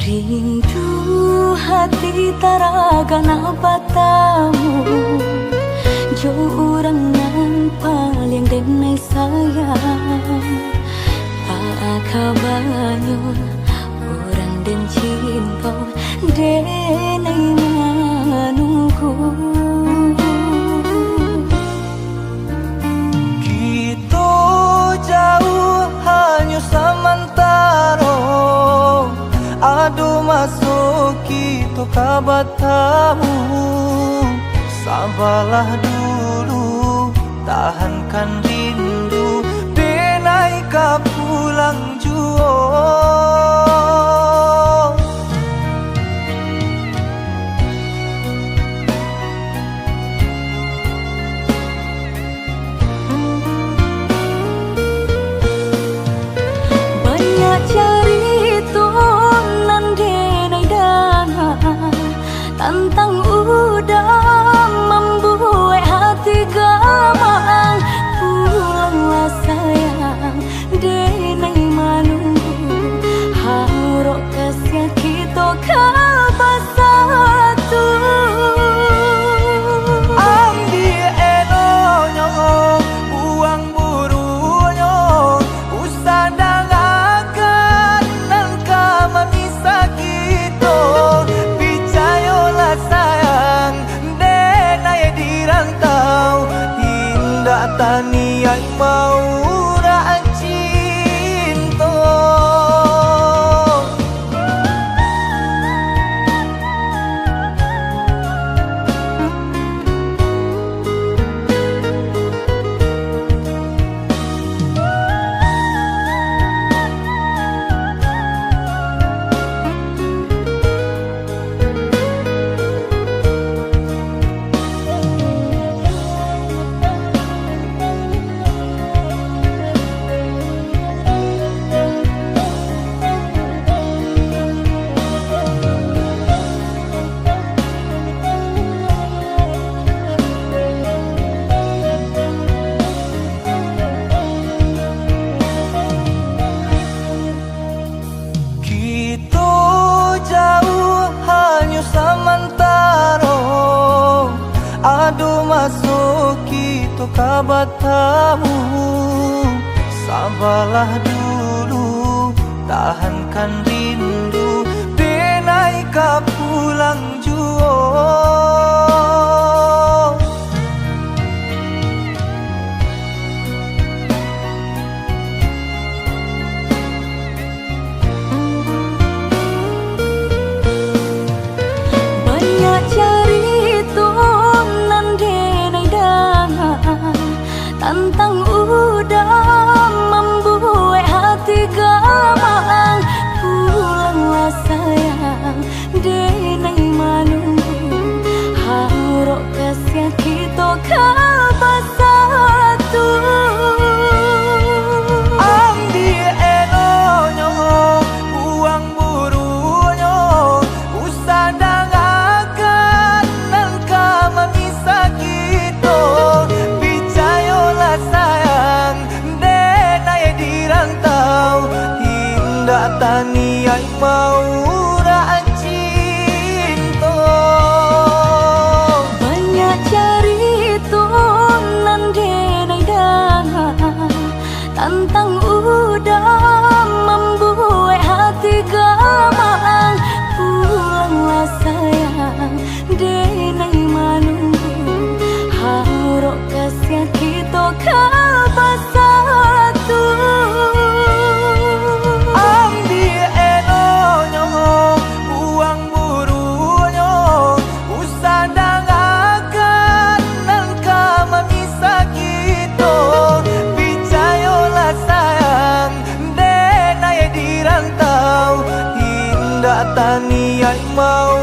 Rindu hati taragana batamu, jo urangan paling denai sayang. Akabanyo orang den cinta denai manungku. Kita jauh hanya sementara, adu masuk kita kabatamu. Sabarlah dulu, tahankan rindu, denai ka pulang juo. Banyak cerita nan denai dana, tentang udah membuat hati gamang. Pulanglah sayang, denai manunggu, harok kasih kita kabar satu. Ambi enonyo, buang burunya, usah dangakan dan kama bisa kita. Picayolah sayang, denai dirantau, tindak tani yang mau cinta. Kita jauh hanya sementara, adu masuk kita kabatamu. Sabarlah dulu, tahankan rindu, denai ka pulang juo. Banyak cerita nan denai dana, tentang udah membuat hati gamang. Pulanglah sayang, denai manunggu, harok kasih kita kabar satu. Ambi enonyo, buang burunya, usah dangakan dan kama bisa kita. Picayolah sayang, denai dirantau, tindak tani yang mau cinta. Banyak cerita nan denai dana, tentang udah membuat hati gamang. Pulanglah sayang, denai manunggu, harok kasih kita kabar satu. Ambi enonyo, buang burunya, usah dangakan dan kama bisa kita. Picayolah sayang, denai dirantau, tindak tani yang mau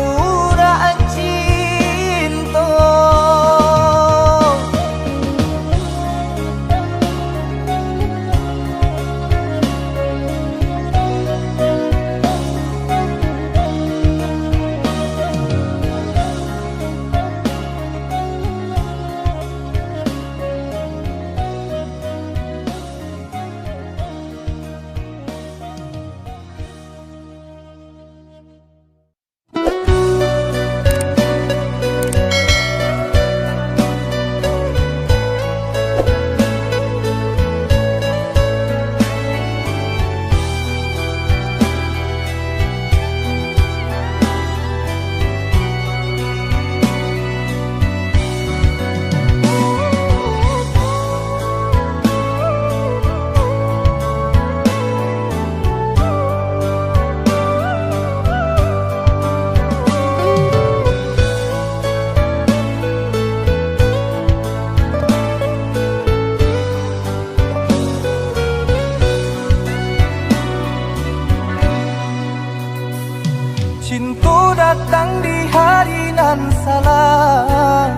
Cinta datang di hari nan salah,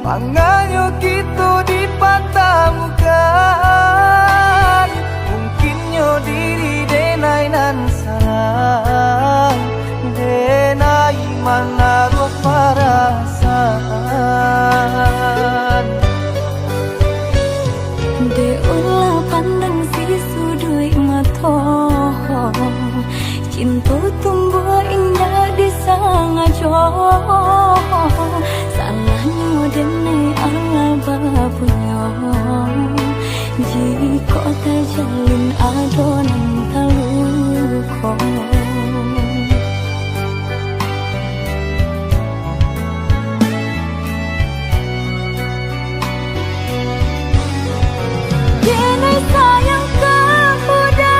maknanya kita dipertemukan. Mungkinnya diri denai nan salah, denai mana roh perasaan. De ulah pandang si sudut mata, cinta tumbuh indah di sangajo. Salahnya dene Allah bapunya, jika terjalin adonan taluko. Dene sayang kepada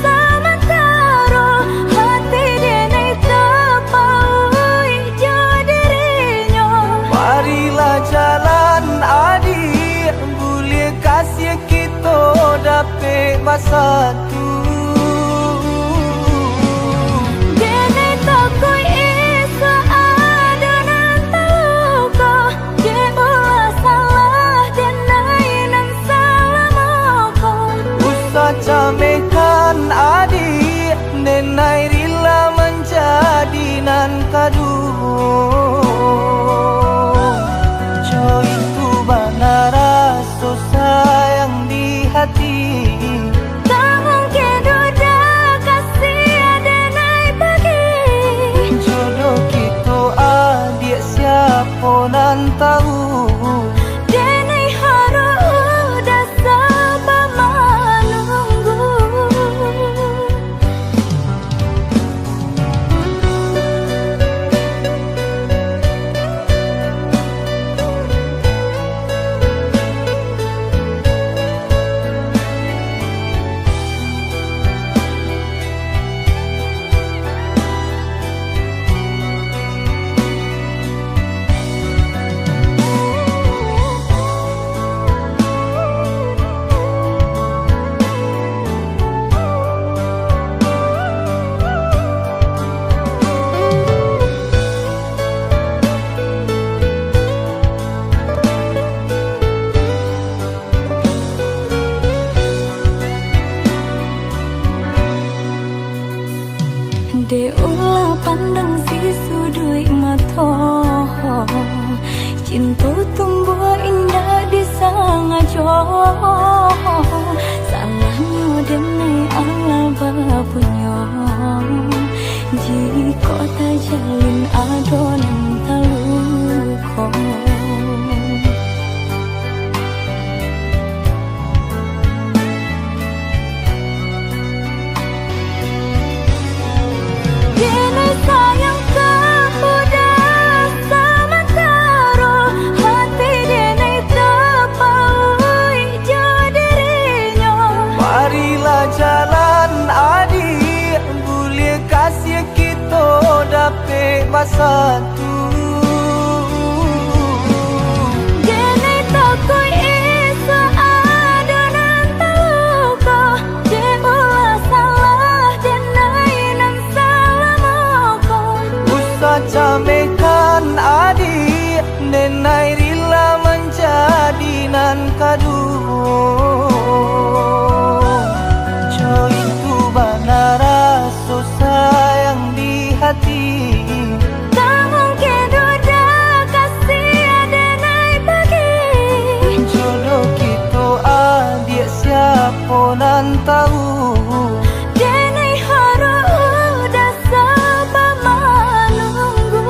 sementara, hati dene terpaui jadinya. Marilah jalan adik, boleh kasih kita dapat bersatu. Dene takoi esa adonan taluko, de ulah salah denai nan salah moko. Usah camekan adik, nenai rila menjadi nan kadu. Jo itu benar rasa sayang di hati. Tak mungkin duda kasih denai bagi. Jodoh kita adik siapa nan tahu. Denai harus udah sabar menunggu. De ulah pandang si sudut mata, cinta tumbuh indah di sangajo. Salahnya dene Allah bapunya, jika terjalin adonan taluko. Dene sayang kepada sementara, hati dene terpaui jadinya. Marilah jalan adik, boleh kasih kita dapat bersatu. Dene takoi esa adonan taluko, de ulah salah denai nan salah moko. Usah camekan adik, nenai rila menjadi nan kadu. Jo itu benar rasa sayang di hati. Tak mungkin duda kasih denai bagi. Jodoh kita adik siapa nan tahu. Denai harus udah sabar menunggu.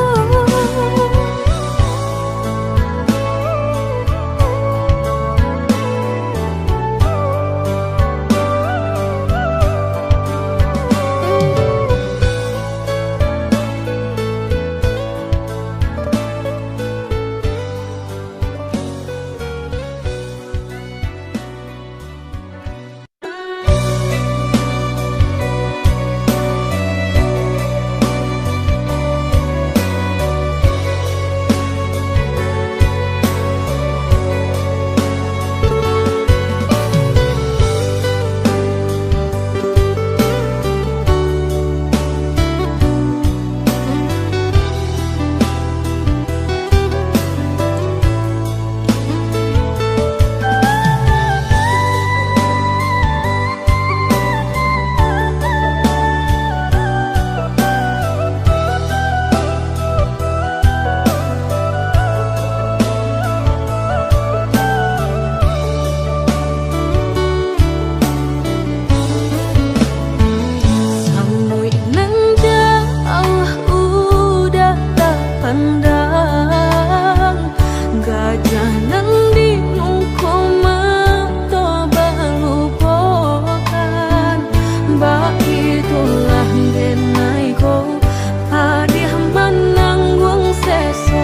itulah denai ko padih menanggung seso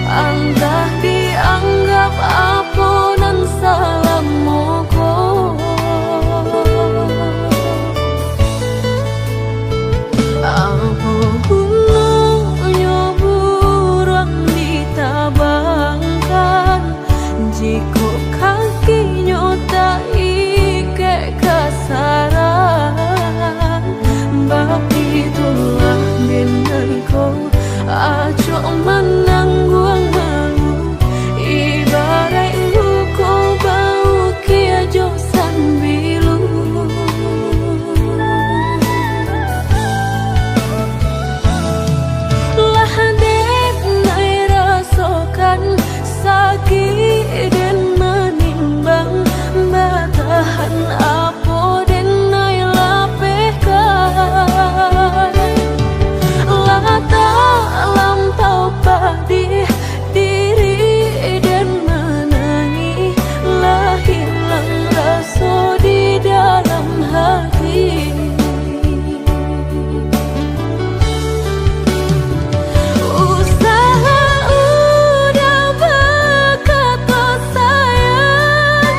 antah dianggap aponan salam moko apo gunanya buruan ditabangkan jika kakinya tak ike kasaran bab itulah denganku acok menanggung malu ibarat luka bau kia josan bilu lah dek nai rasakan sakit dan menimbang batahan apa dan nai lapehkan lah tak lampau padih diri dan menangi lah hilang rasa di dalam hati usaha udah berkata sayang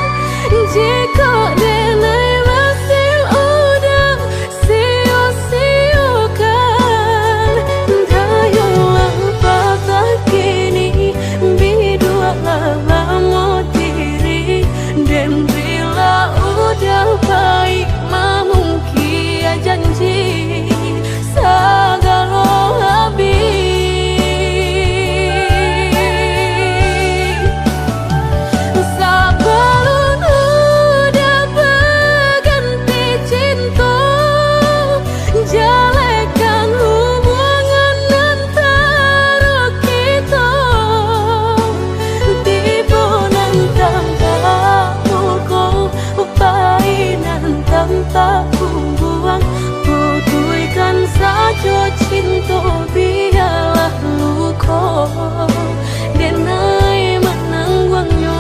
jika denai masih udah sia-siakan dayulah patah kini bidua lama diri dan bila udah baik mamungkia janji segala habis sebelum udah berganti cinta jalekan hubungan antara kita tiba nantang kamu upainan tanpa buang putuikan saja cinta biarlah luka denai menanggungnya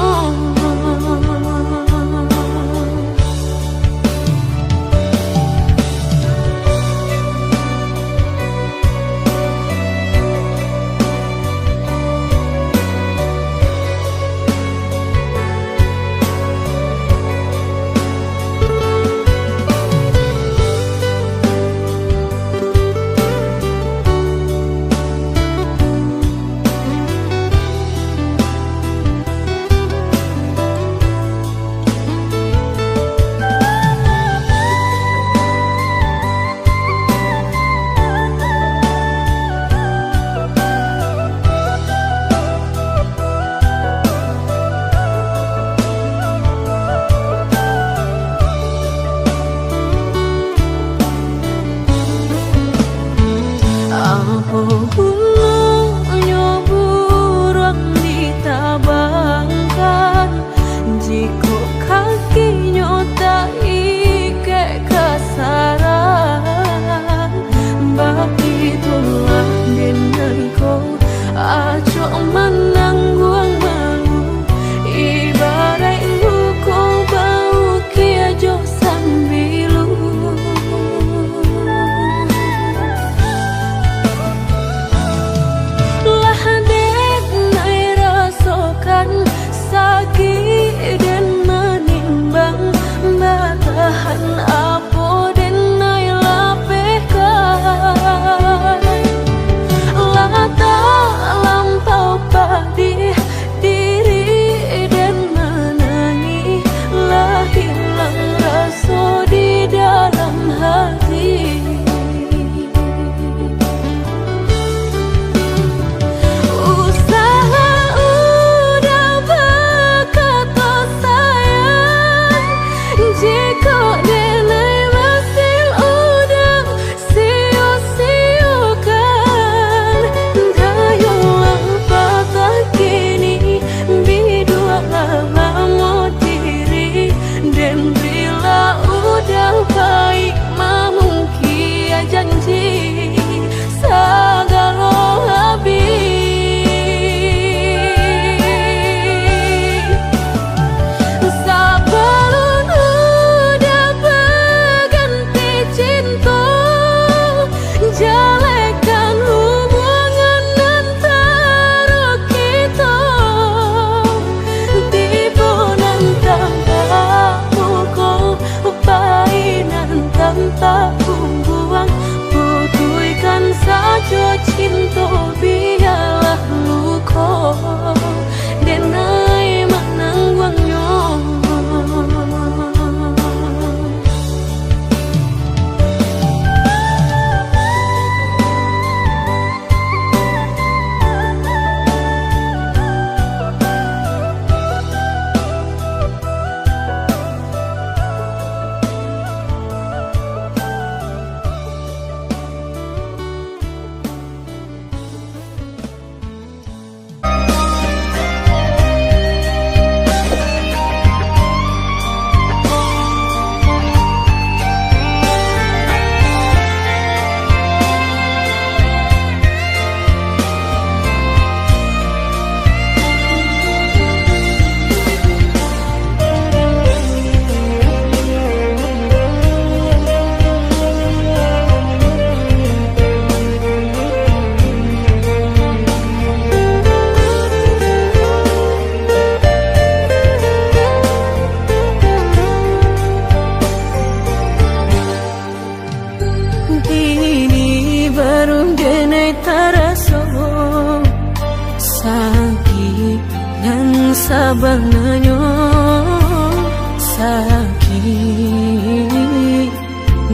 baru denai taraso sakit dan sabanganyo sakit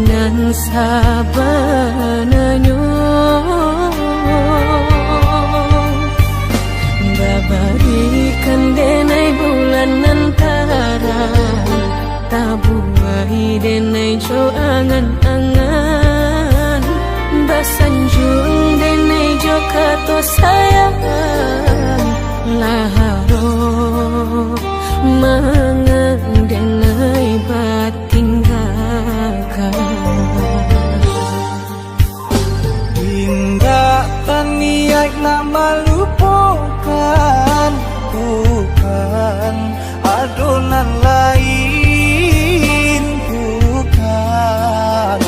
dan sabanganyo babarikan denai bulan antara tabuai denai jo angan-angan basanjung denai jo kato sayang laharo mangan denai batinggalkan Indah niat nak melupakan bukan adonan lain bukan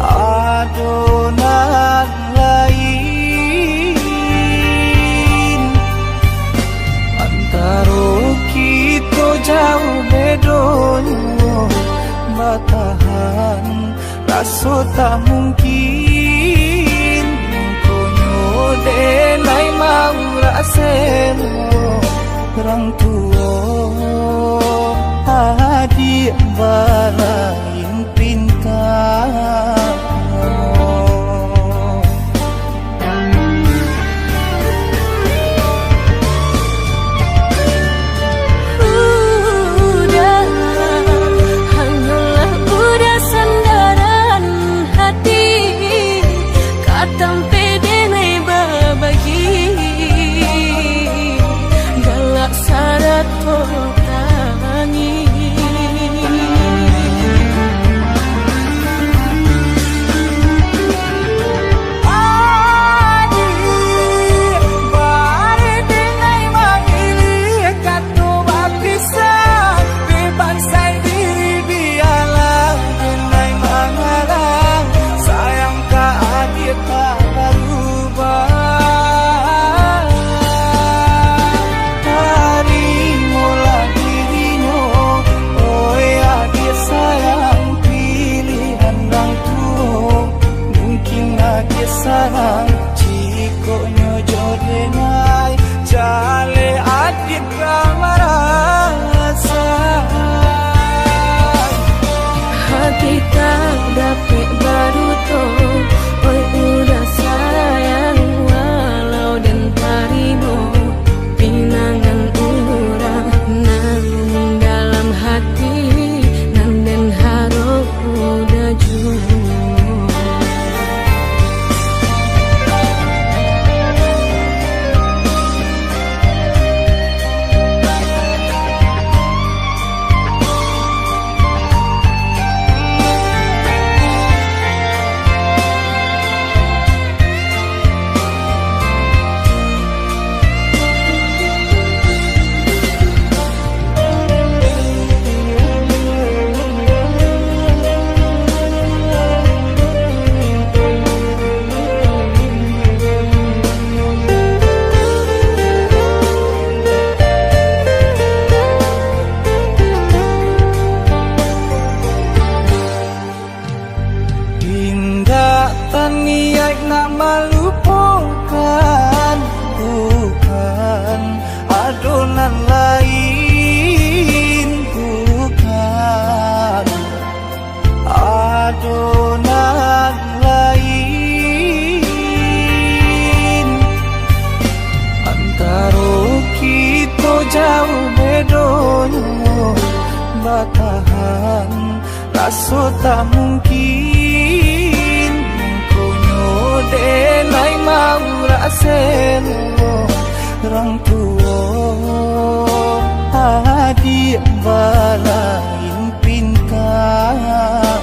adonan lain antara kita jauh bedonyo batahan rasa tak mungkin konyo denai mau raseno orang tua adik balain pintar sarang cikonyo jodenai jale adik kamarasa hati tak dapat baru to oi udah sayang walau dan tarimo pinangan urang nang dalam hati nang den haro udah jujur niat nak melupakan bukan adonan lain bukan adonan lain antara kita jauh bedonyo batahan rasa tak mungkin denai mau raseno orang tua adik balain pintar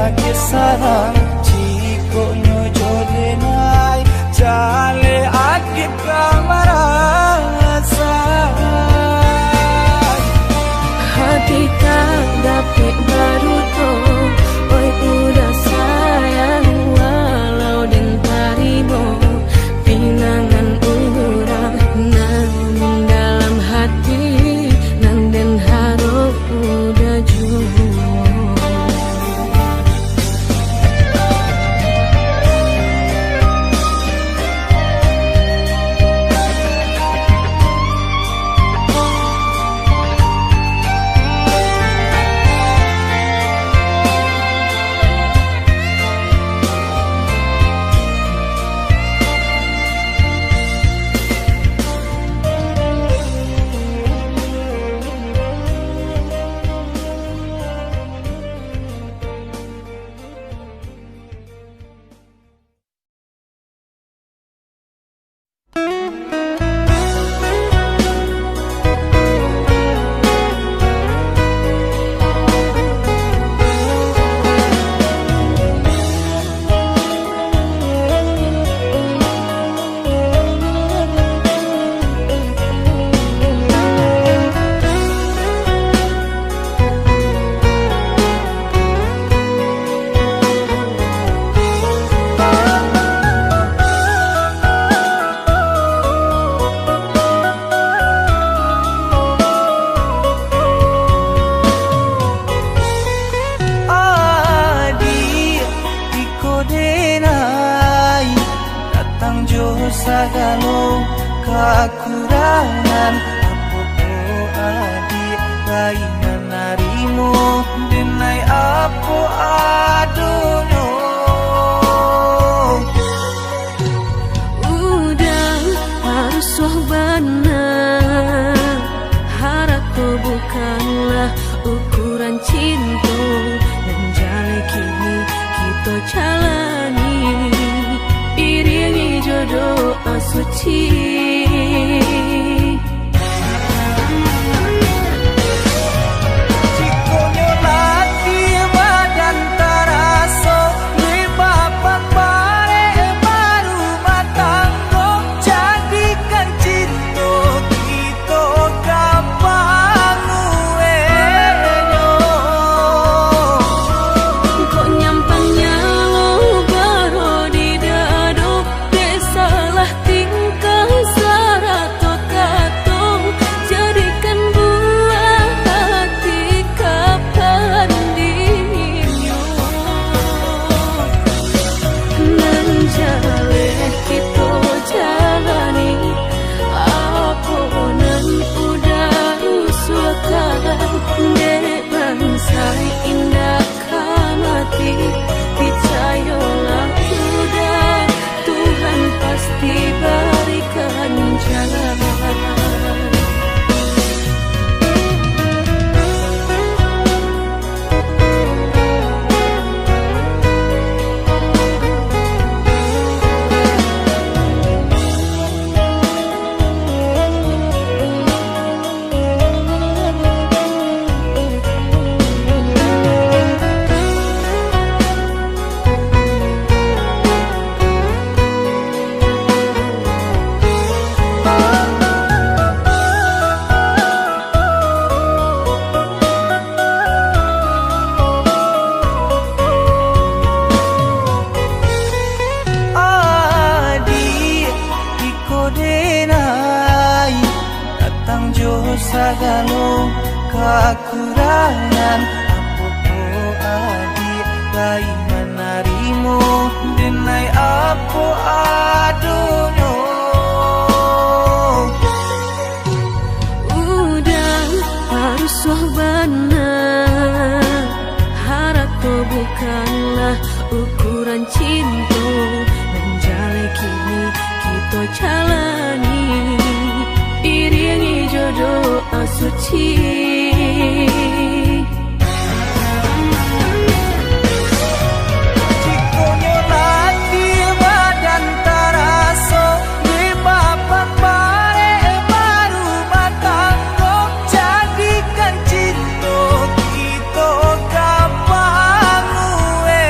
lagi sarang Ciko nyojo denai Jale akit kamarasa Hati tak dapat baru to, oi udah sayang walau dan tarimo pinangan urang namun dalam hati nang den harap udah jauh. Sagalo kekurangan Apopo adik Lainan narimu Denai apo adono Udah harus wahbana Harapku bukanlah ukuran cinta Dan jale kini kita jalani Iringi jodoh asuci Cikonyo lagi badan taraso Lebapak bare baru matanggo Jadikan cinta kita gampang uenyo Kok nyampangnya lo baru di dado salah tingkah sarato kato jadikan buah hati kapan dinyo menjale kita jalani aponan udah usulkan dek bangsa indah kamati percayalah udah Tuhan pasti berikan jalan Sagalo kekurangan Apopo adik Lainan narimu Denai apo adono Udah harus wahbana Harapku bukanlah ukuran cinta Dan jale kini kita jalani Iringi jodoh asuci Cikonyo lagi badan taraso Lebapak bare baru matanggo Jadikan cinta kita gampang uenyo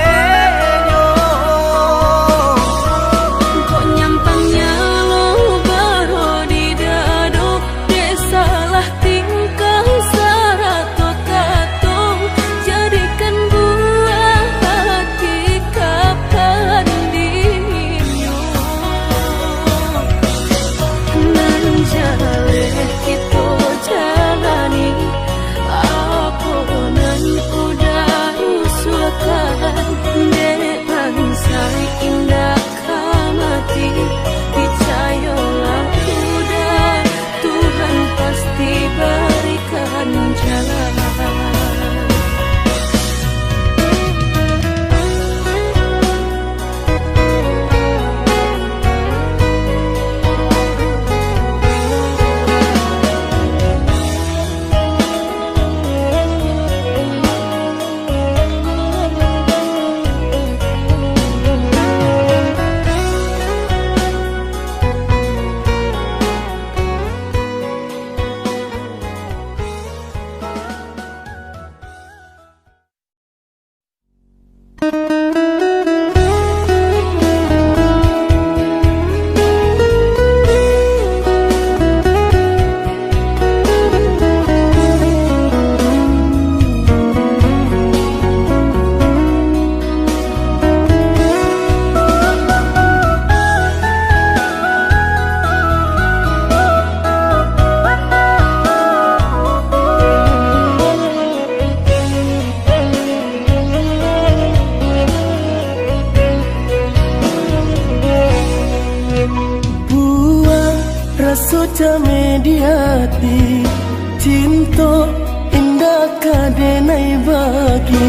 sudah mediati cinta indah kadenai bagi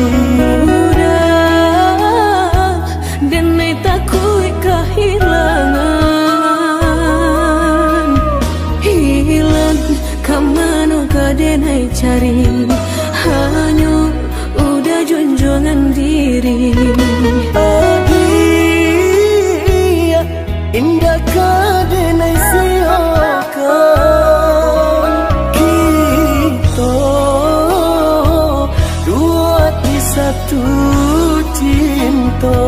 udah denai takui kehilangan hilang kamano kadenai cari hanya udah junjungan diri adia indah kadenai siakan kita dua di satu cinta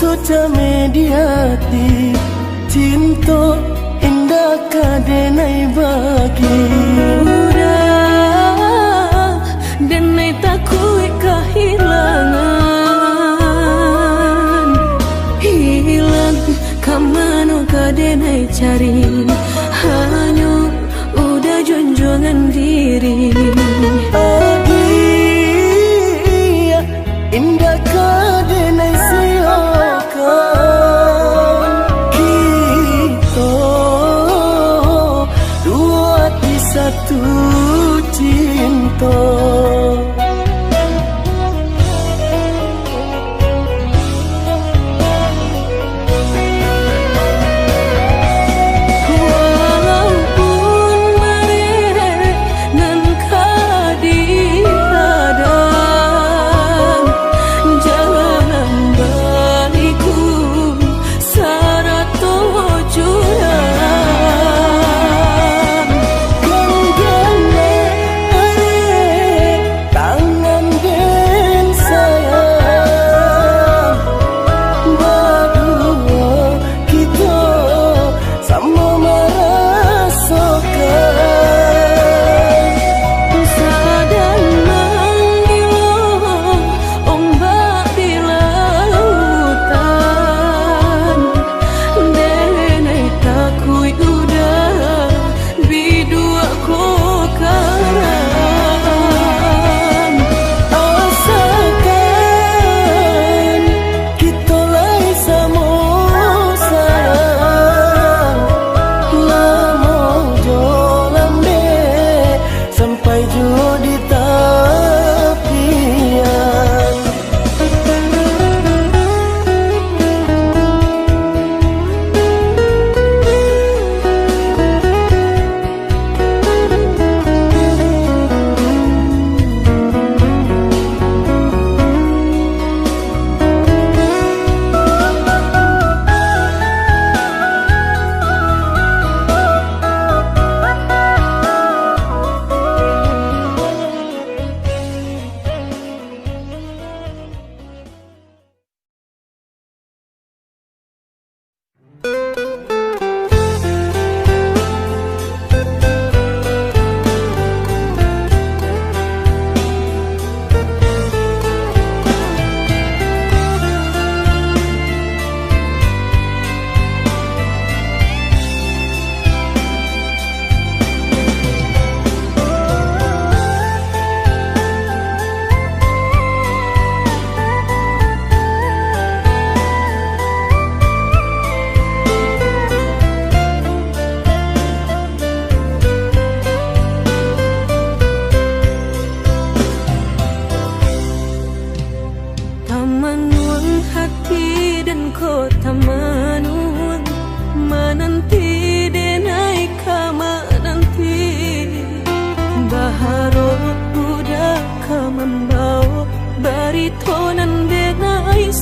sudah mediati cinta indah kadenai bagi udah denai takui kehilangan hilang kamano kadenai cari hanya udah junjungan diri adia indah kadenai siakan kita dua di satu cinta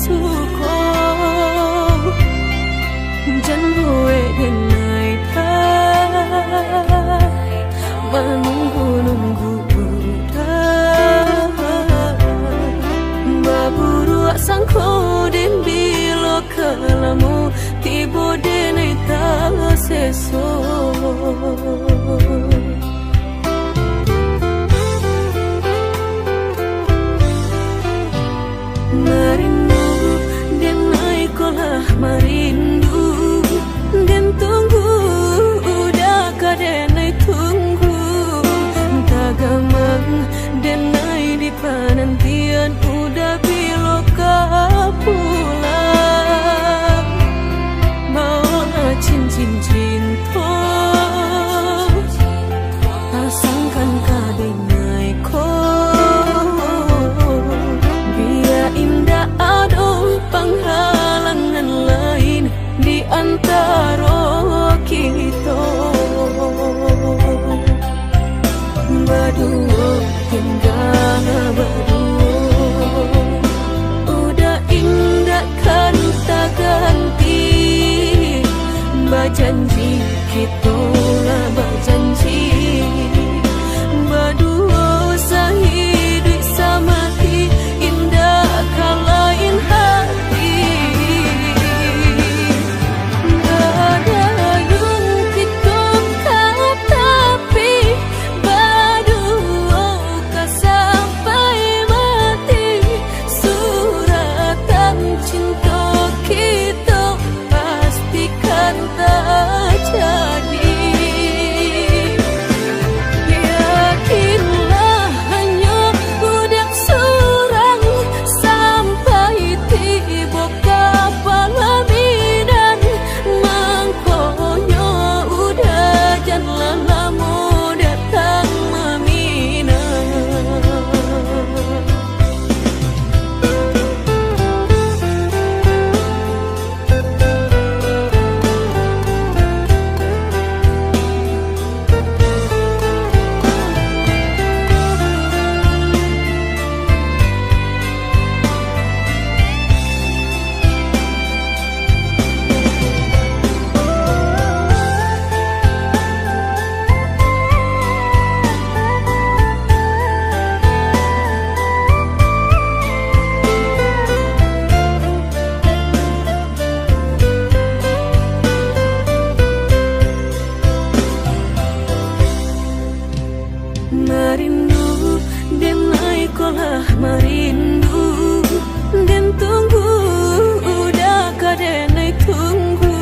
suko janwe denai ta menunggu-nunggu baburu sangko den bilo kalamu tibo denai ta seso merindu denai kolah merindu dan tunggu udah kadenai tunggu tagamang denai di penantian udah biloka pulang mau cincin cinta pasangkan kadenai ko biar indah ada penghalangan lain di antara kita berdua tinggal berdua udah indah kan tak ganti berjanji kita lah berjanji berdua sehidup semati indah kalain hati merindu denai kolah merindu dan tunggu udah kadenai tunggu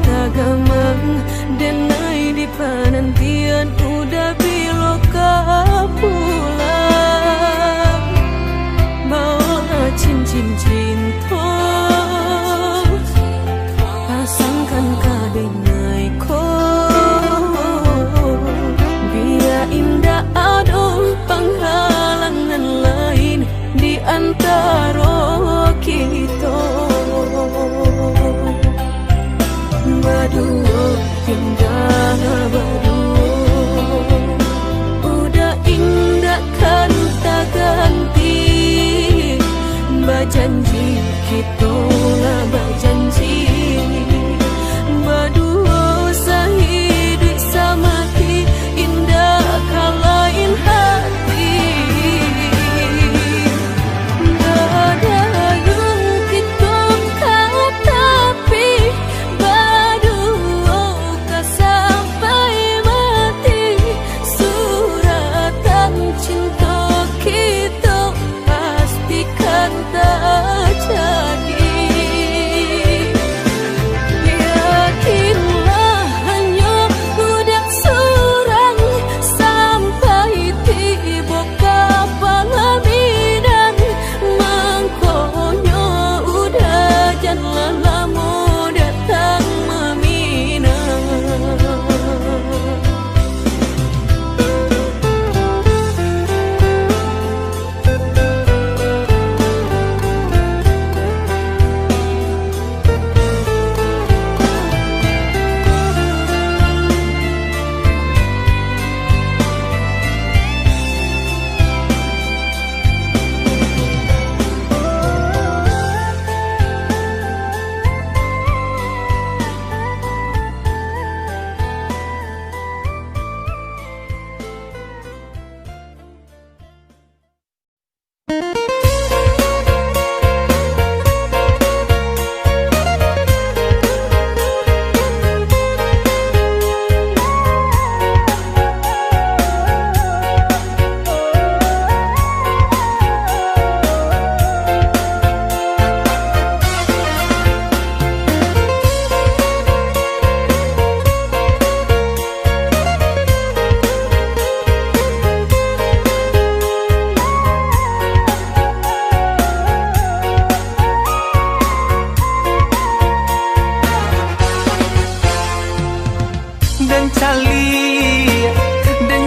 tagamang denai di penantian udah biloka pulang bawa cincin cinta pasangkan kadenai ko indah ada penghalangan lain di antara kita berdua tinggal berdua udah indah kan tak ganti berjanji kita lah berjanji berdua sehidup semati indah kalain hati ada yang kita tapi berdua sampai mati suratan cinta kita pastikan tak jadi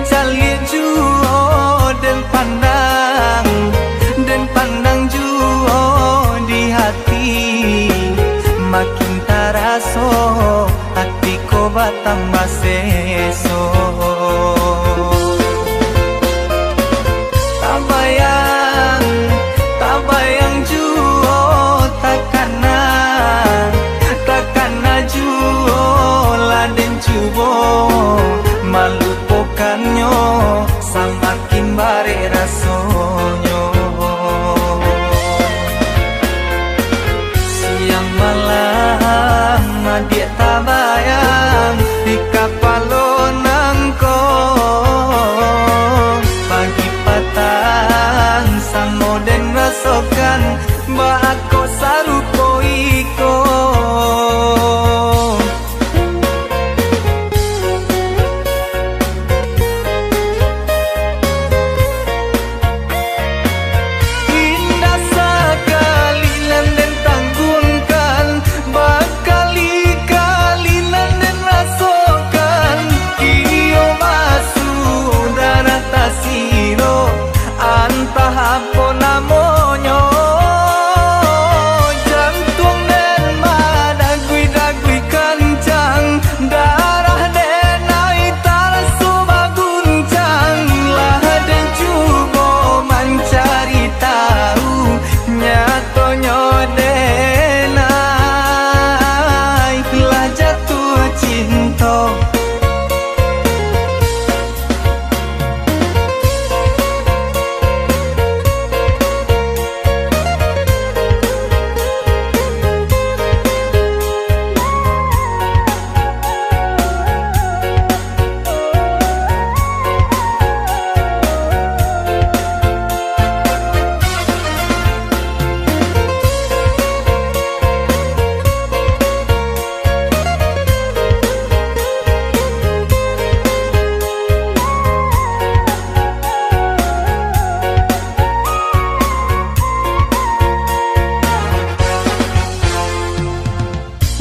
cali juo dan pandang juo di hati makin taraso hatiku batambah seso tak bayang juo takana juo laden jubo malupakannya samakin bare rasonyo siang malam dia tak bayang di kapalonang ko pagi patang samo den rasokan ba ako sarupo iko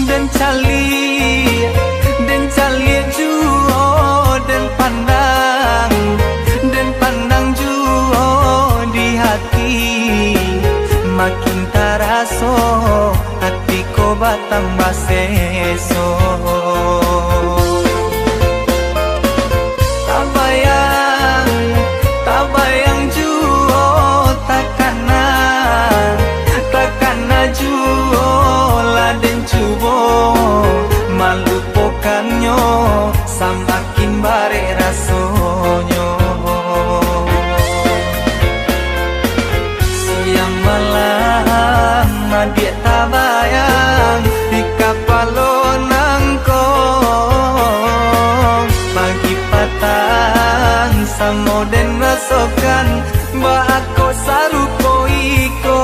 dan cali juo dan pandang juo di hati makin taraso hatiku batambah seso tak bayang juo takana juo laden jubo malupakannya samakin bare rasonyo siang malam dia tak bayang di kapalonang ko pagi patang samo den rasokan ba ako sarupo iko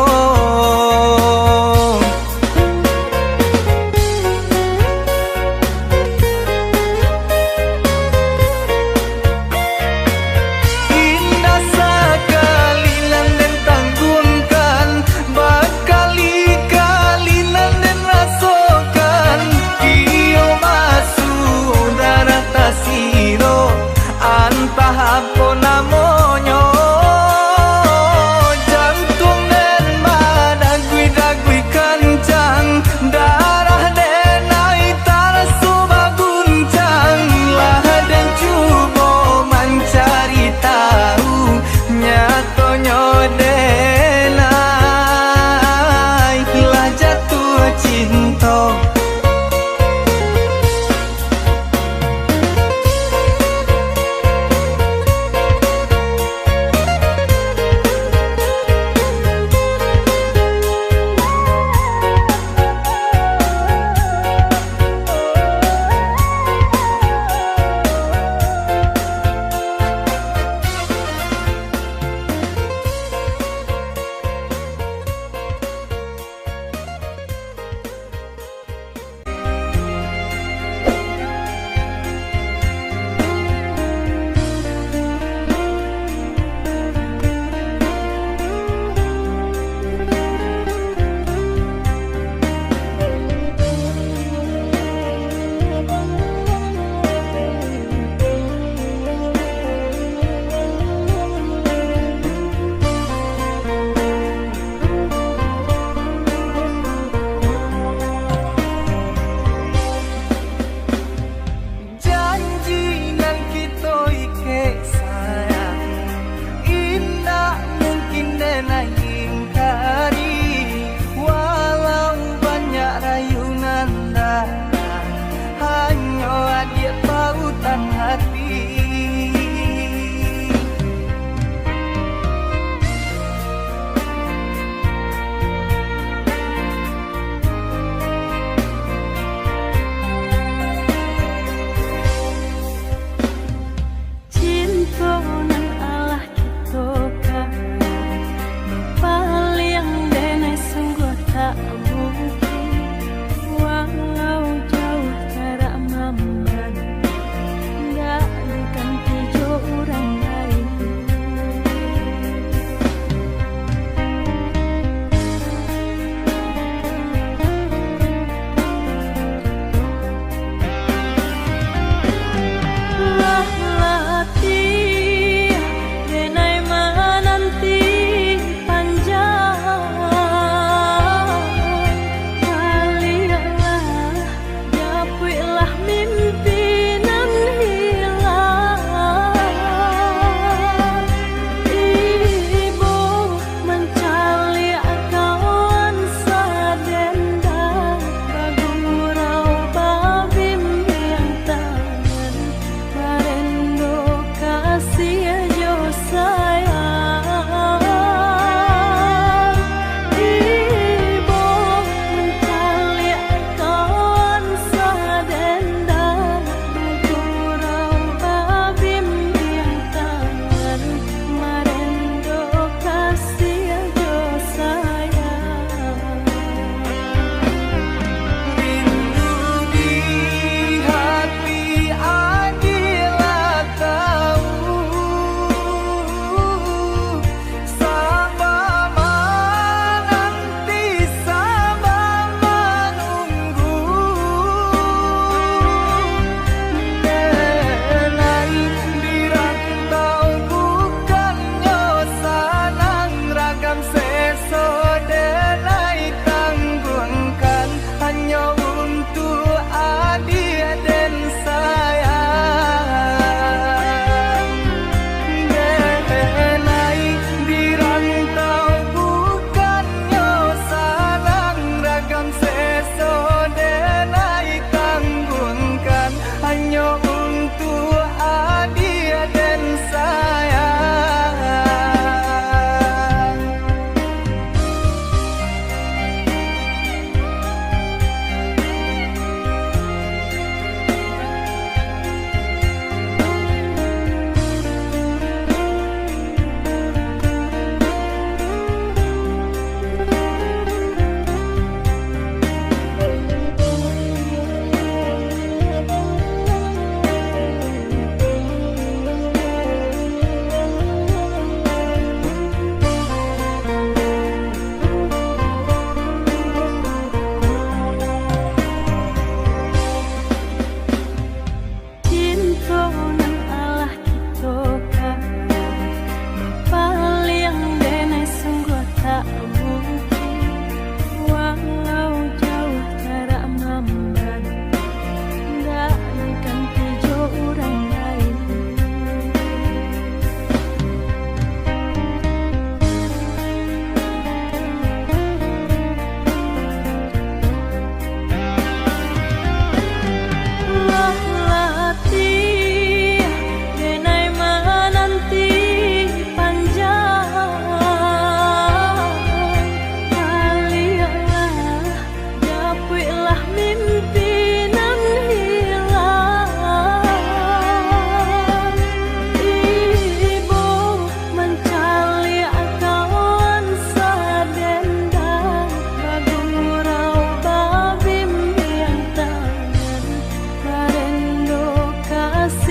Hapon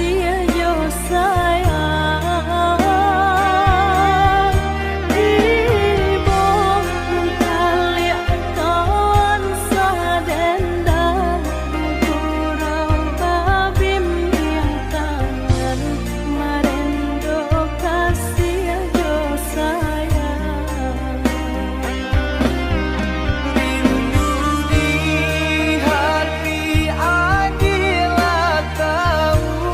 kasih yo sayang ibu kali kawan sadendang kurang babim yang tangan marendo kasih yo sayang Rindu di hati Adila tahu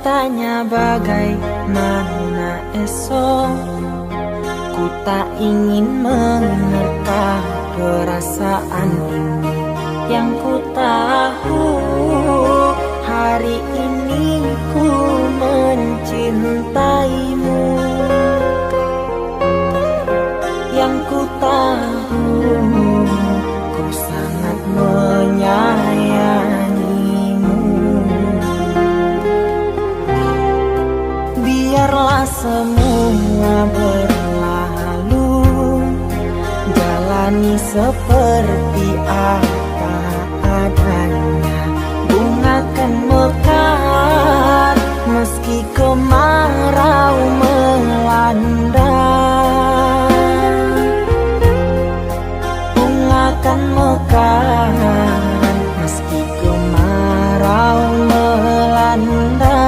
cintanya bagaimana esok. Ku tak ingin menerka perasaan ini. Yang ku tahu hari ini ku mencintaimu. Yang ku tahu ku sangat menyayangimu. Biarlah semua berlalu, jalani seperti apa adanya. Bunga kan mekar meski kemarau melanda. Bunga kan mekar meski kemarau melanda.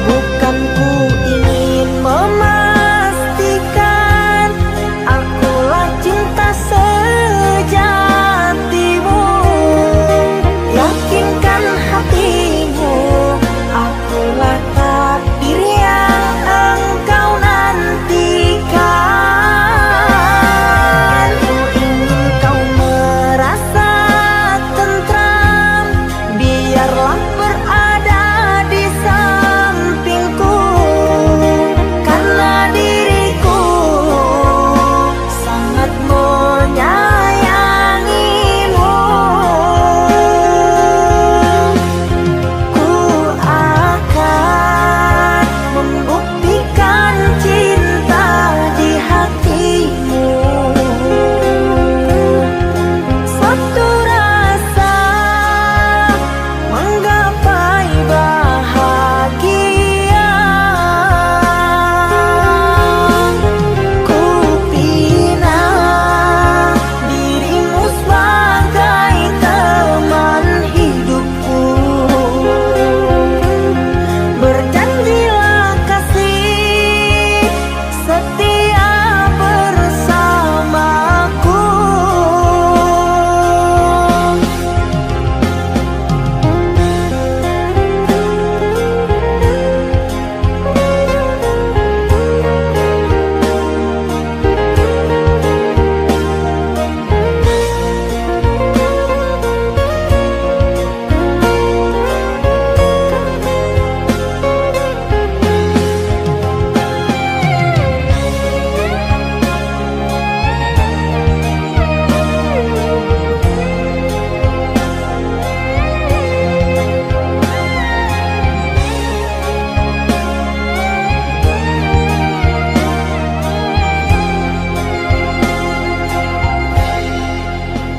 Bukan ku ingin memastikan akulah cinta sejatimu. Yakinkan hatimu, akulah takdir yang engkau nantikan. Ku ingin kau merasa tentram, biarlah berada di sampingku. Karena diriku sangat menyayangimu. Ku akan membuktikan cinta di hatimu. Satu rasa menggapai bahagia. Ku pinang dirimu sebagai teman hidupku. Berjanjilah kasih setia bersamaku.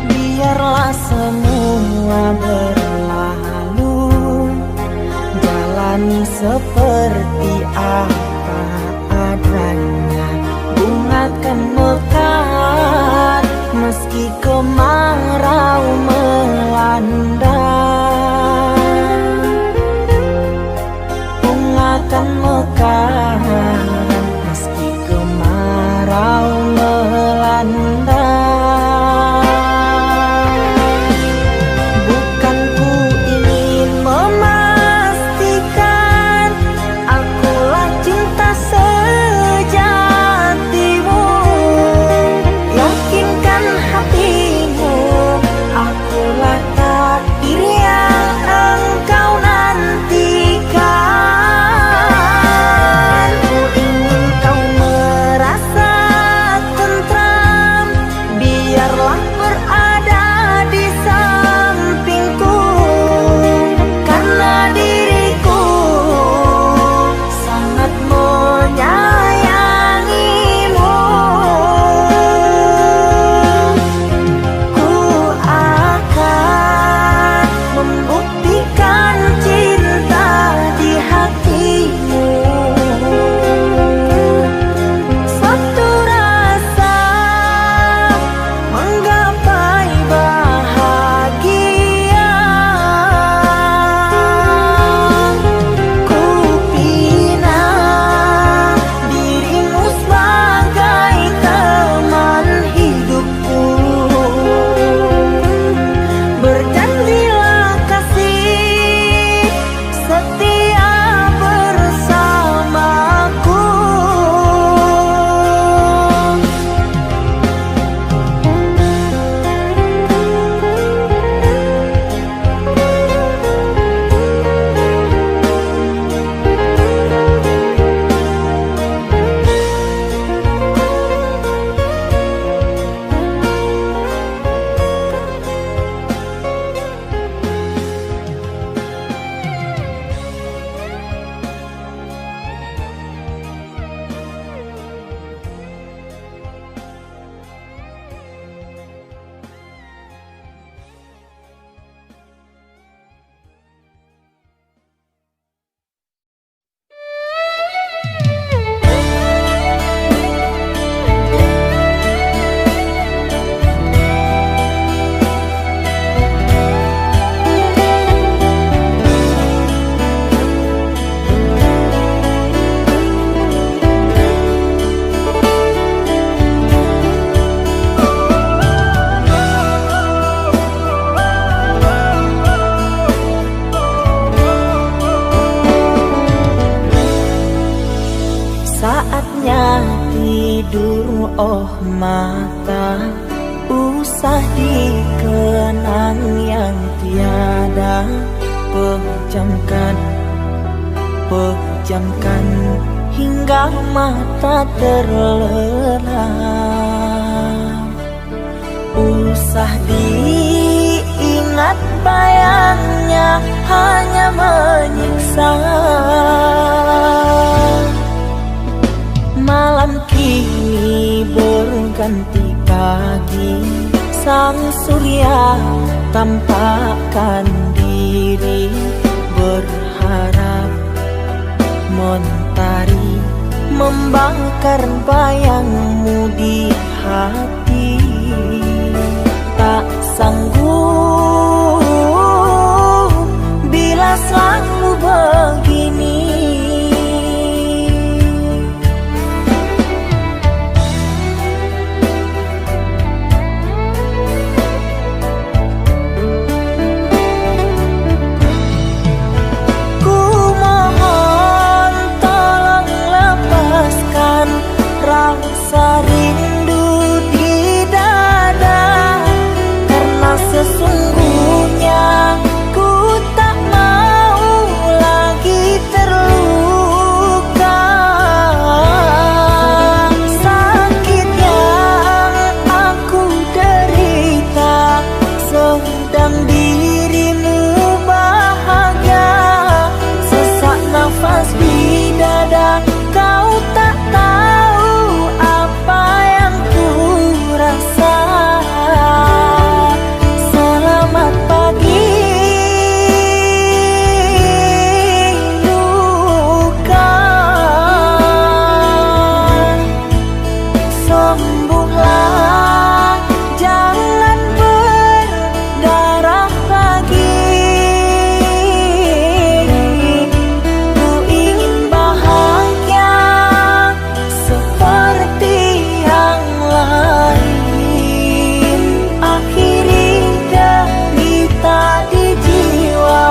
Biarlah semua berlalu, jalani seperti apa adanya. Bunga kan mekar meski kemarau melanda. Bunga kan mekar meski kemarau melanda. Bukan ku ingin memastikan akulah cinta sejatimu. Yakinkan hatimu, akulah takdir yang hanya tidur oh mata, usah dikenang yang tiada. Pejamkan hingga mata terlelap. Usah diingat bayangnya hanya menyiksa. Malam kini berganti pagi, sang surya tampakkan diri, berharap mentari membakar bayangmu di hati. Tak sanggup bila selalu begini. Rasa rindu di dada, karena sesungguhnya ku tak mau lagi terluka. Sakit yang aku derita, sedang dirimu bahagia. Sesak nafas di dada, kau tak tahu apa yang ku rasa. Selamat pagi luka, sembuhlah, jangan berdarah lagi. Ku ingin bahagia seperti yang lain, akhiri derita di jiwa.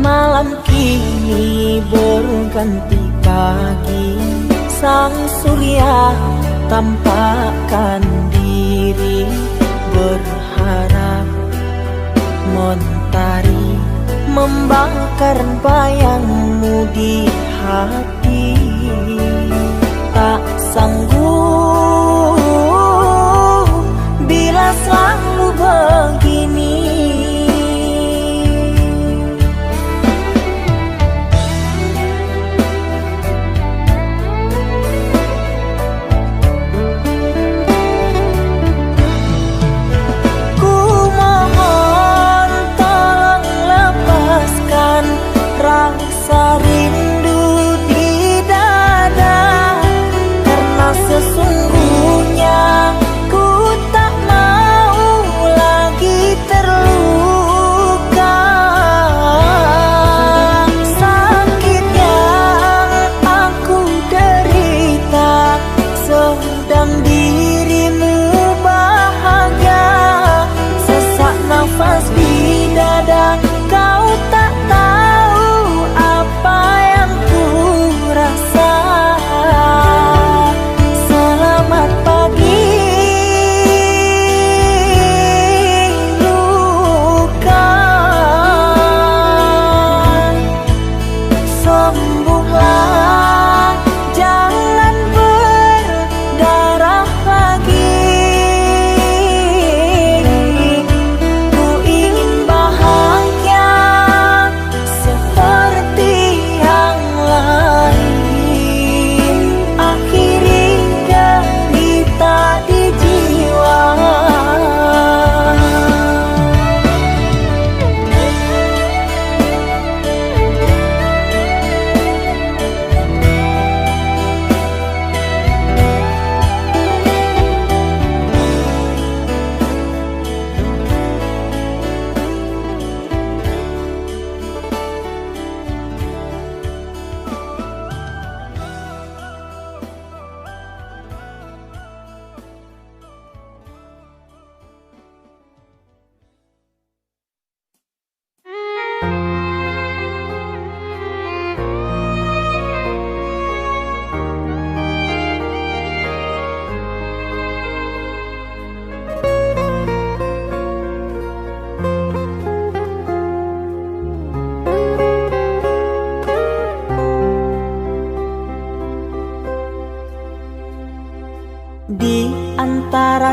Malam kini berganti pagi, sang surya tampakkan diri, berharap mentari membakar bayangmu di hati. Tak sanggup bila selalu begini. Rasa rindu di dada, karena sesungguhnya ku tak mau lagi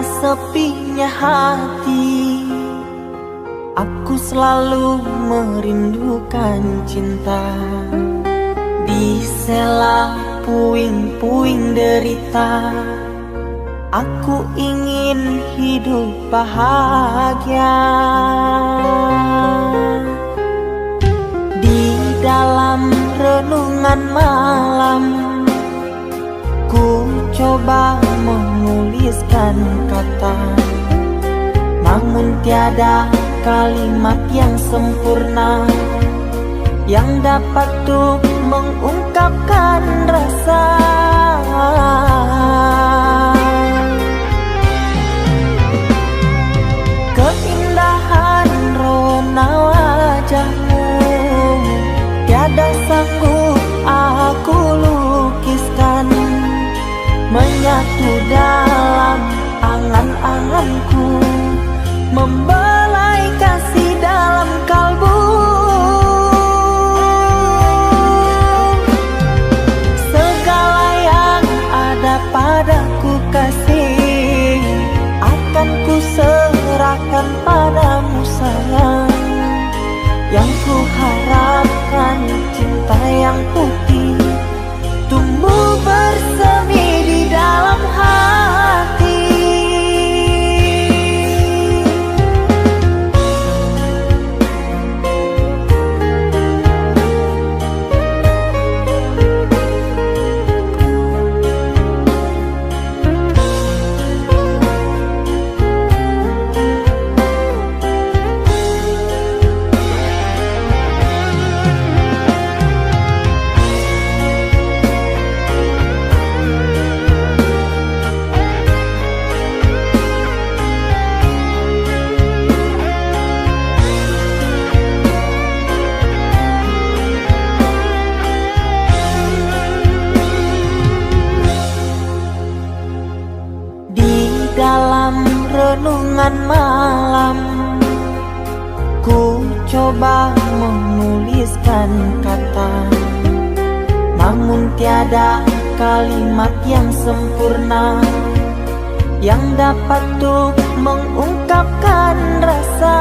sepinya hati, aku selalu merindukan cinta. Di sela puing-puing derita, aku ingin hidup bahagia. Di dalam renungan malam, ku coba menuliskan kata, namun tiada kalimat yang sempurna yang dapat tuh mengungkapkan rasa. Keindahan rona wajahmu tiada sanggup aku lukiskan, menyatu dalam angan-anganku, membelai kasih dalam kalbu. Segala yang ada padaku kasih, akan ku serahkan padamu sayang. Yang ku harapkan cinta yang putih tumbuh bersemi di dalam hati. Dalam renungan malam, ku coba menuliskan kata, namun tiada kalimat yang sempurna yang dapat tuh mengungkapkan rasa.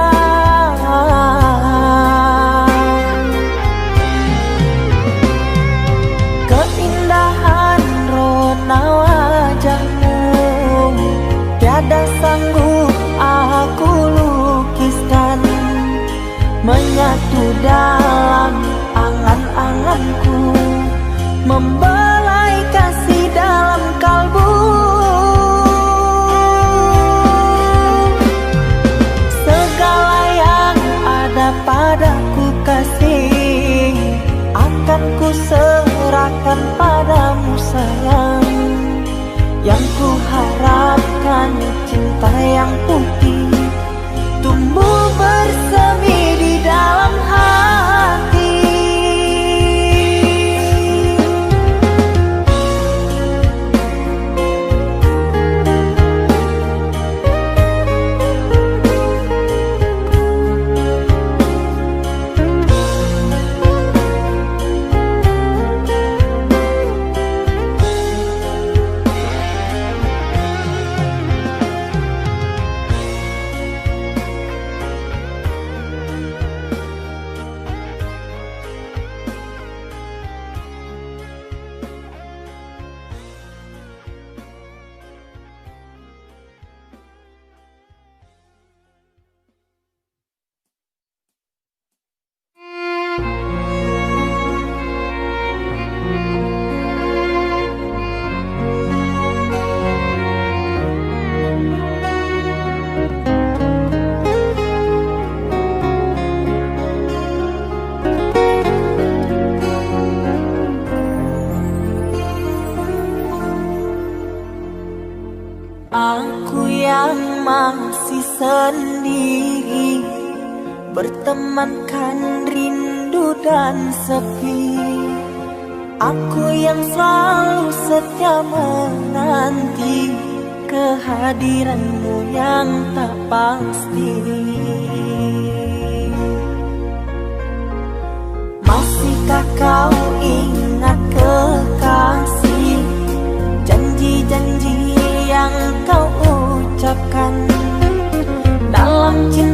Keindahan rona wajahmu tiada sanggup aku lukiskan, menyatu dalam angan-anganku, membelai kasih dalam kalbu. Segala yang ada padaku kasih, akan ku serahkan padamu sayang. Yang ku harapkan cinta yang putih tumbuh bersemi di dalam hati. Aku yang masih sendiri, bertemankan rindu dan sepi. Aku yang selalu setia menanti kehadiranmu yang tak pasti. Masihkah kau ingat kekasih, janji-janji yang kau ucap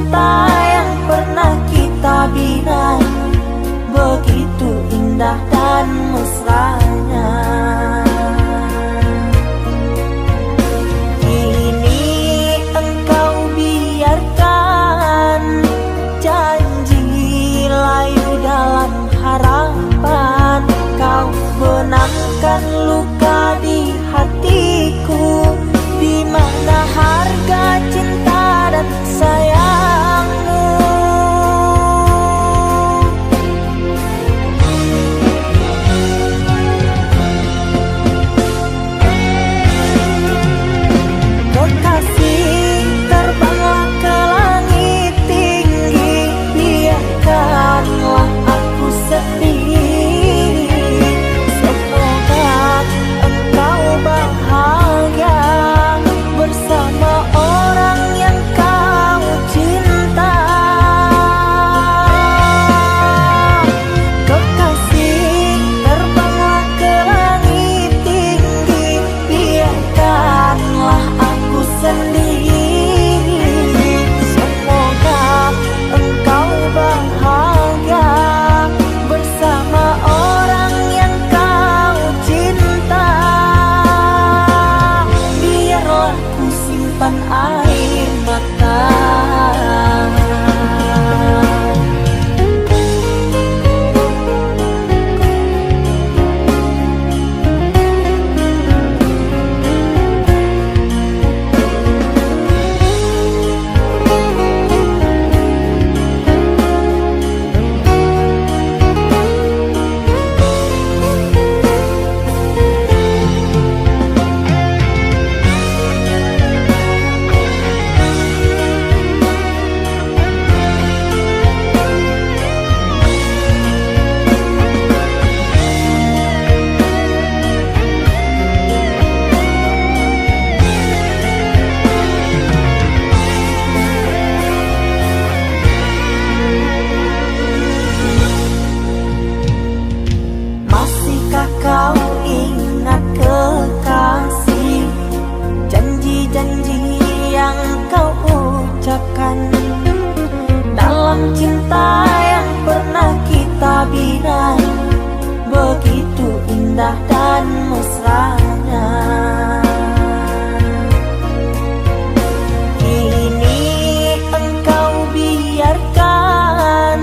cinta yang pernah kita bina, begitu indah dan mesranya. Kini engkau biarkan janji layu dalam harapan, kau benamkan luka di hatiku, di mana harga cinta dan sayangmu. Kekasih, terbanglah ke langit tinggi, biarkanlah aku sedih. Semoga engkau bahagia bersama orang yang kau cinta. Kekasih, terbanglah ke langit tinggi, biarkanlah aku sendiri. Semoga engkau bahagia bersama orang yang kau cinta. Biarlah ku simpan air mata. Masihkah kau ingat kekasih, janji-janji yang kau ucapkan dalam cinta yang pernah kita bina, begitu indah dan mesranya. Kini engkau biarkan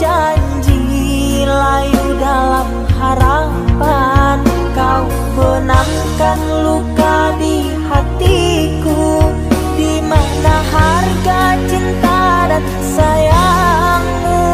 janji layu dalam harapan, kau benamkan luka di hatiku, di mana harga cinta dan sayangmu.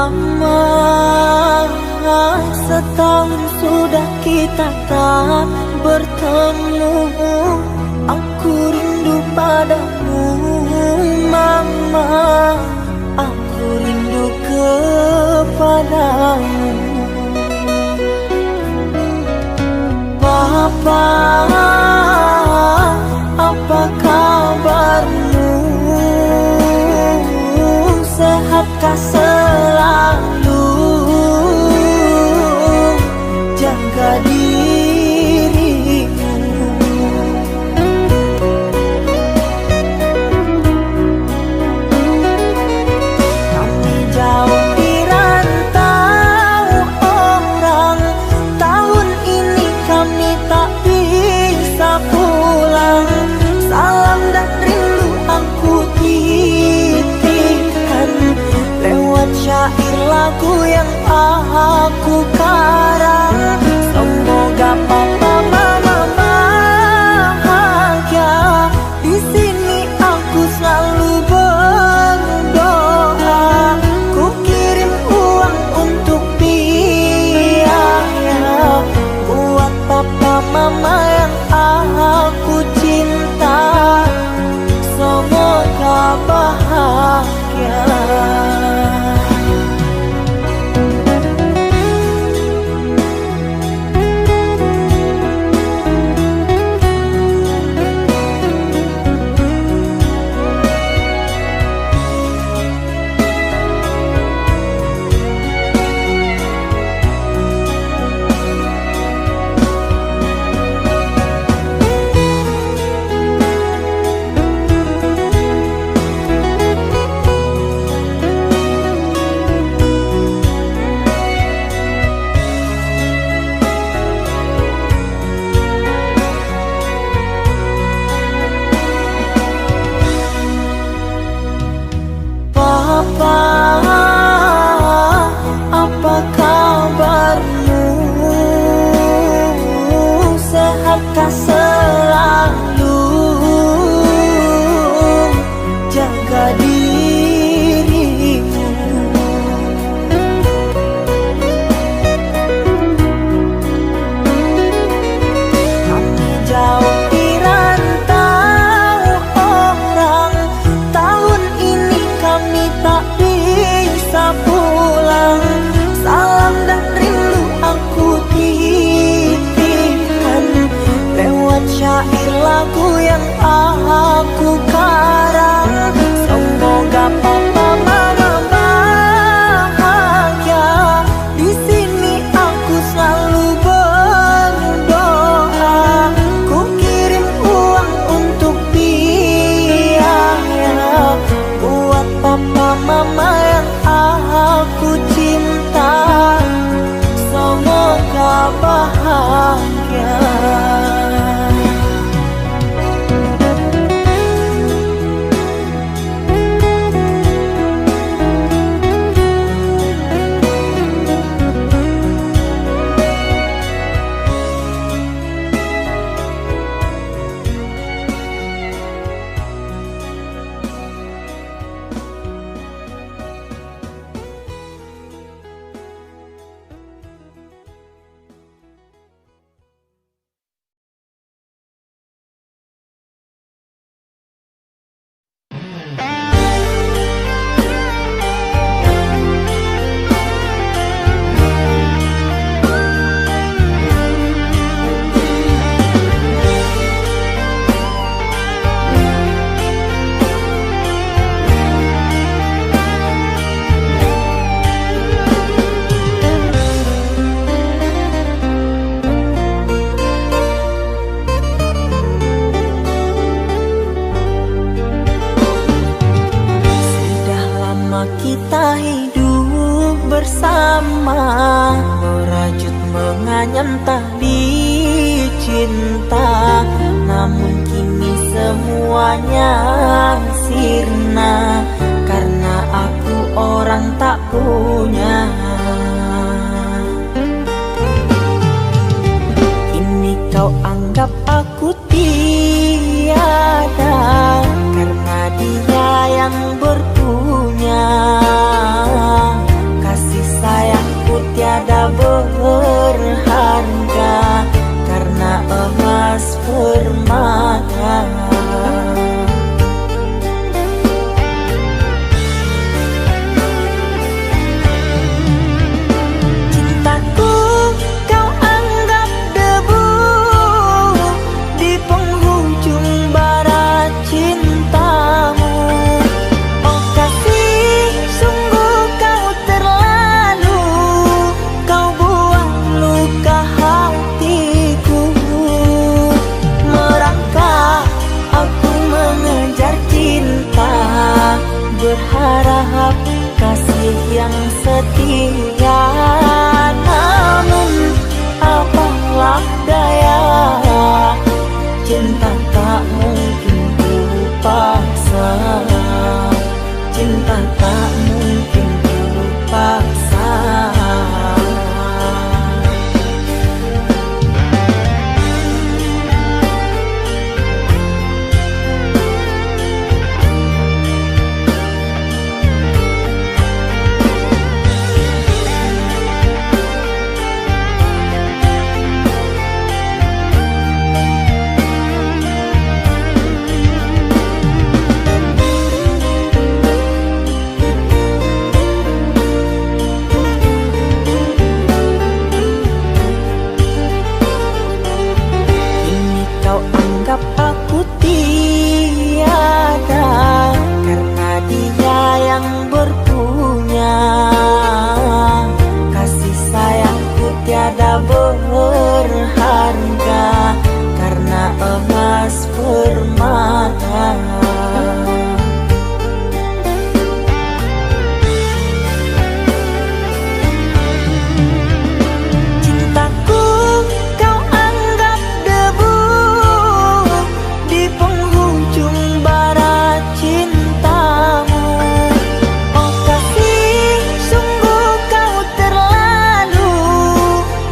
Mama, setahun sudah kita tak bertemu. Aku rindu padamu Mama, aku rindu kepadamu. Papa, apa kabarmu? Sehatkah selalu? Jaga dirimu. Kami jauh di rantau orang, tahun ini kami tak bisa pulang. Salam dan rindu aku titipkan lewat syair lagu yang aku karang. Semoga papa mama bahagia. Di sini aku selalu berdoa. Ku kirim uang untuk biaya buat papa mama yang aku cinta. Semoga bahagia. Papa, apa kabarmu? Sehatkah selalu? Jaga dirimu. Kami jauh di rantau orang, tahun ini kami tak bisa pulang. Salam dan rindu aku titipkan lewat syair lagu yang aku karang. Semoga papa mama bahagia. Di sini aku selalu berdoa. Ku kirim uang untuk biaya buat papa mama yang aku cinta. Semoga bahagia. Kita hidup bersama, merajut menganyam tali cinta. Namun kini semuanya sirna, karena aku orang tak punya. Kini kau anggap aku tiada, karena dia yang berpunya. berharap kasih yang setia. Namun apalah daya, cinta tak mungkin ku paksa. Cinta tak mungkin ku paksa. Berharga karena emas permata. Cintaku kau anggap debu di penghujung bara cintamu. Oh kasih, sungguh kau terlalu,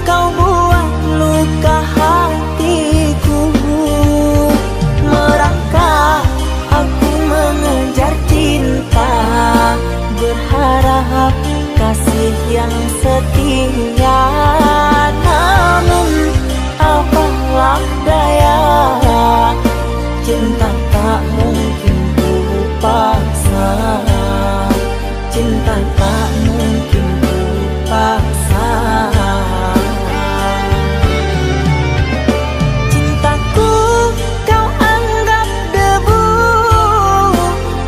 kau buat luka hatiku. Merangkak aku mengejar cinta, berharap kasih yang setia. Namun apalah daya, cinta tak mungkin ku paksa. Cinta tak mungkin ku paksa. Cintaku kau anggap debu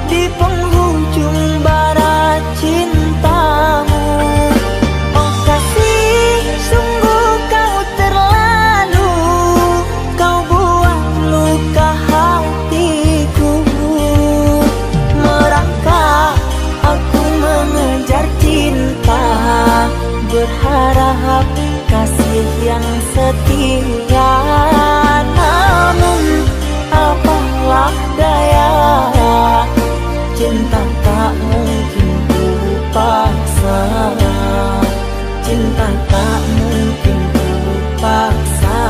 di penghujung bara cintamu. Oh kasih, sungguh kau terlalu, kau buat luka hatiku. Merangkak aku mengejar cinta, berharap kasih yang setia. Namun apalah daya, cinta tak mungkin ku paksa. Cinta tak mungkin ku paksa.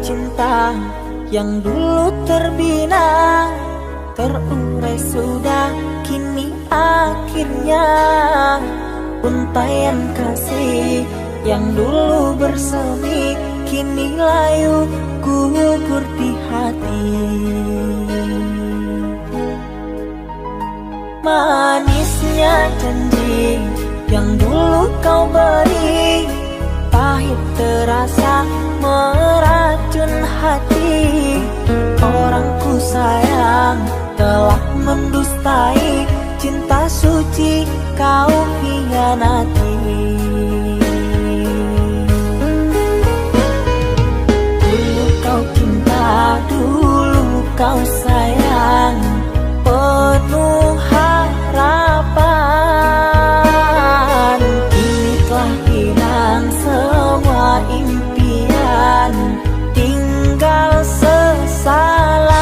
Cinta yang dulu terbina, terurai sudah kini akhirnya. Untaian kasih yang dulu bersemi, kini layu gugur di hati. Manisnya janji yang dulu kau beri, pahit terasa meracun hati. Orang ku sayang telah mendustai, cinta suci kau hianati. Dulu kau cinta, dulu kau sayang, penuh harapan. Kini telah hilang semua impian, าน tinggal sesalan.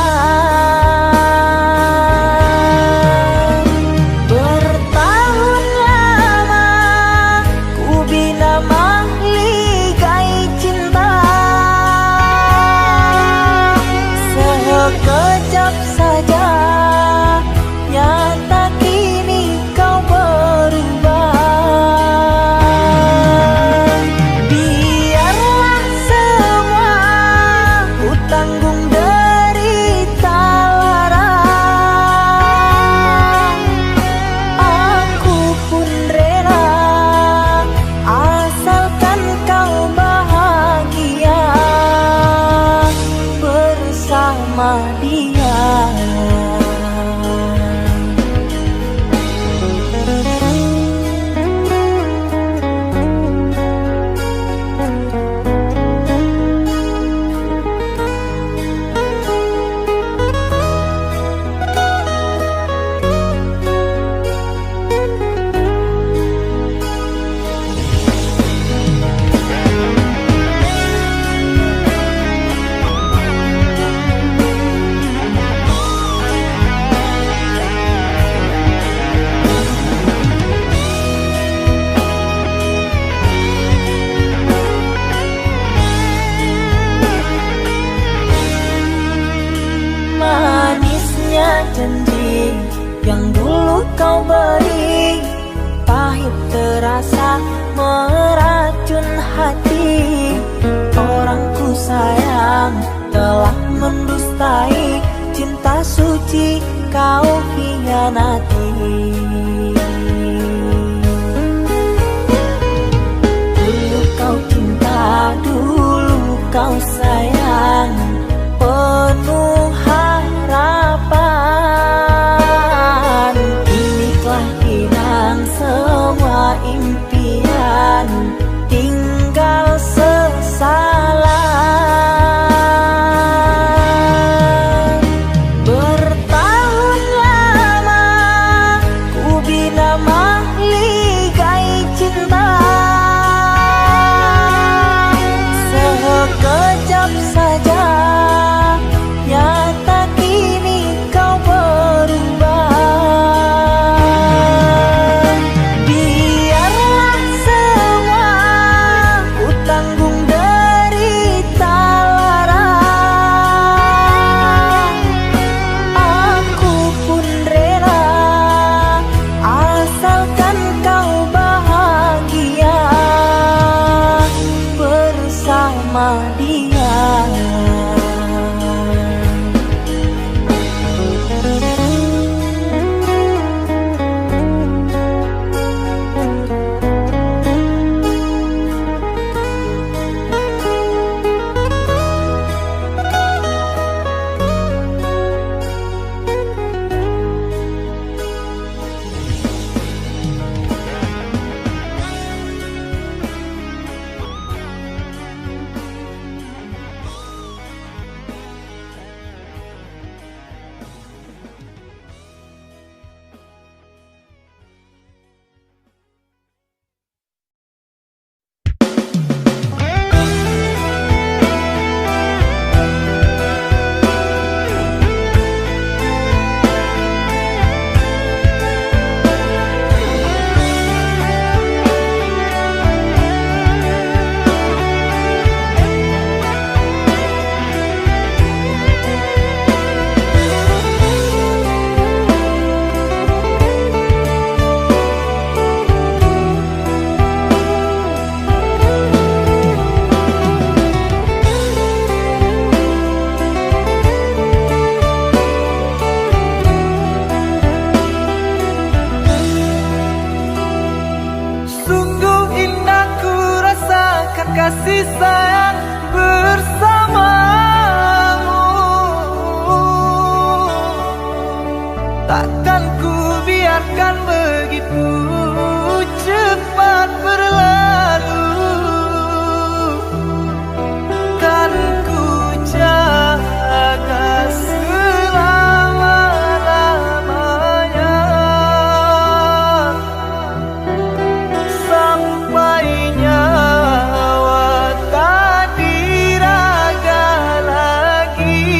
janji yang dulu kau beri, pahit terasa meracun hati. Orang ku sayang telah mendustai cinta suci kau hianati. Dulu kau cinta, dulu kau sayang, penuh harapan. Kini telah hilang semua impian, tinggal sesalan. Bertahun lama ku bina mahligai cinta, sekejap saja nyata kini kau berubah. Biarlah semua ku tanggung derita lara, aku pun rela asalkan kau bahagia bersama dia. Sungguh indah ku rasakan kasih sayang bersamamu. Takkan ku biarkan begitu cepat berlalu. Kan ku jaga selama-lamanya sampai nyawa tak diraga lagi.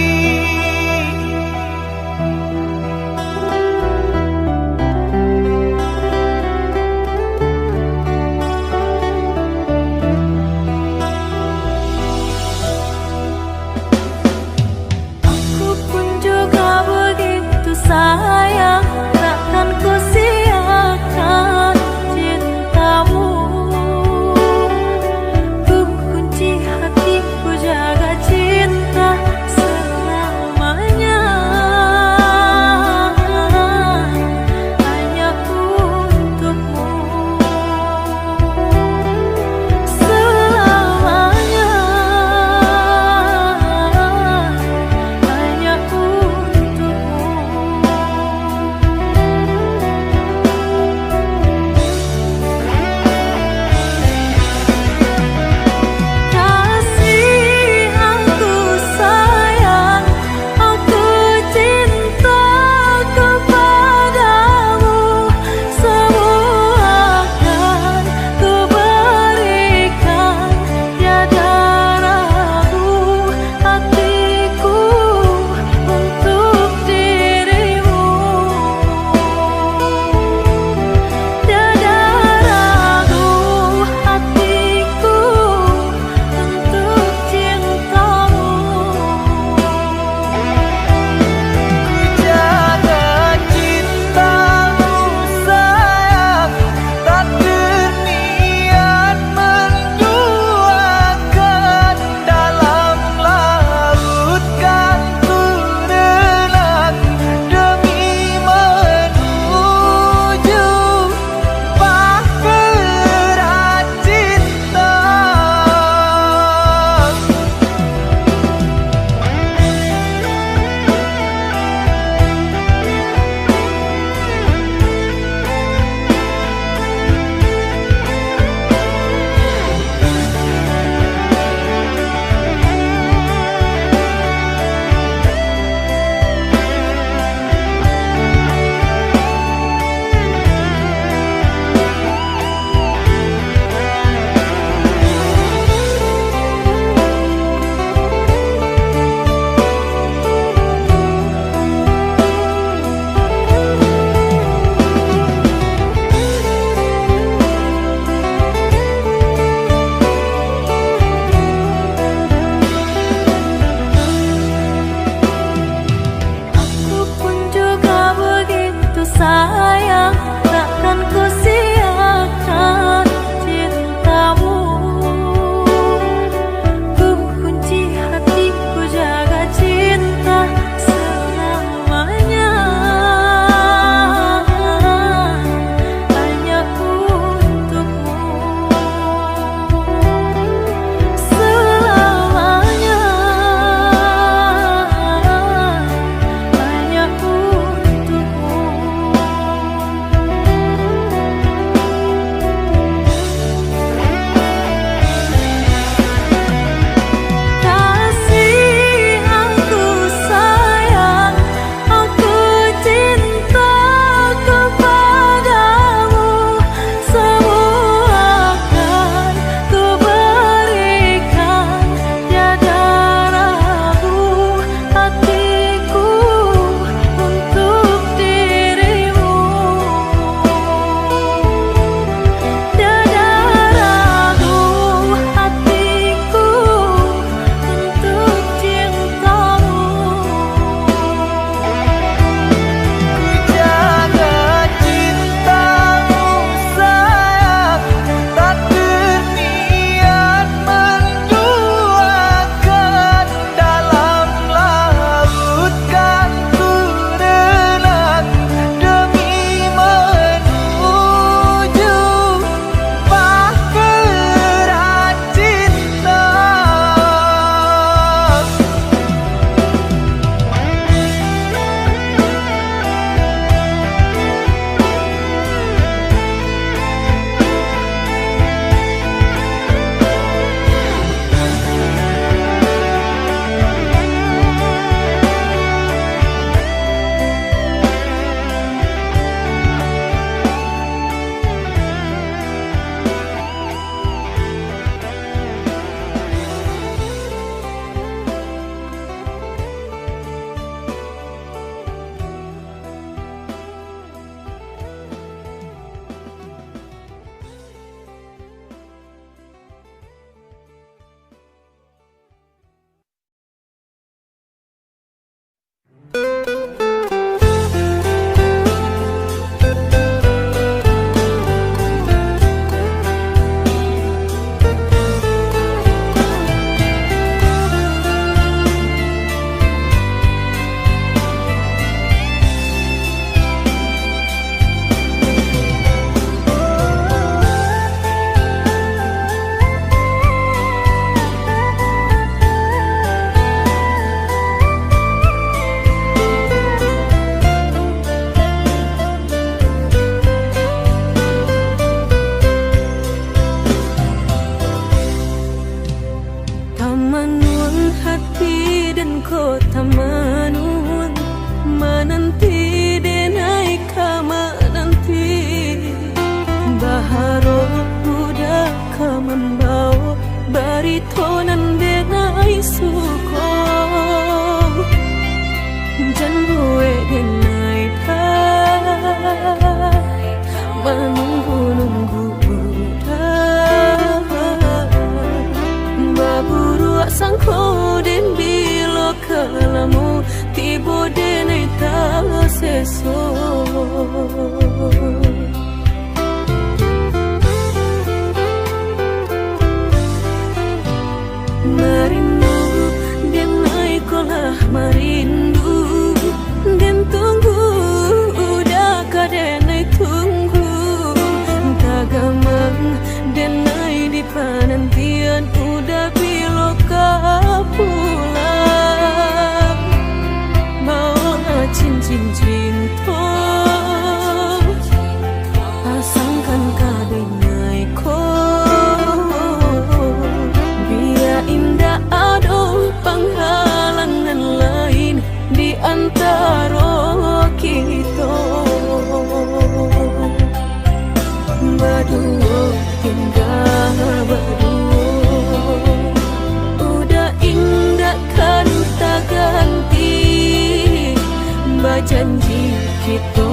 janji kita